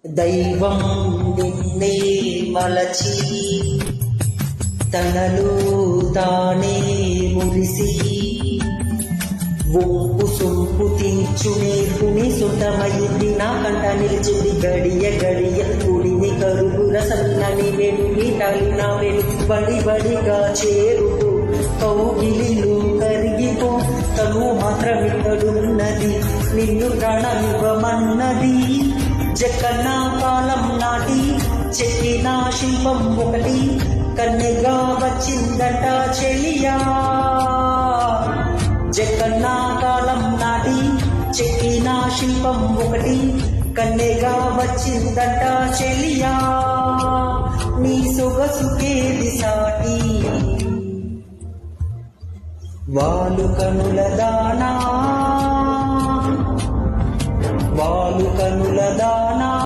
దైవం నిన్నే మలచి తనలో తానే మురిసి ఒంపు సొంపు తీర్చు నేర్పుని సొంతమైంది నా కంట నిలిచింది గడియ గడియ కుడిని కరుగుల సన్నని వెనుని టాలిన వెను బడి బడిగా చేరుతూ కౌగిలిలో కరిగిపో తను మాత్రమిక్కడున్నది నిన్ను ప్రాణమివ్వమన్నది జకన్నా కాలం నాటి చెక్కిన శిల్పం ఒకటి కన్నెగా వచ్చిందట చెలియా జకన్నా కాలం నాటి చెక్కిన శిల్పం ఒకటి కన్నెగా వచ్చిందట చెలియా నీ సొగసుకేది సాటి వాలు కనుల దానా వాలు కనుల దానా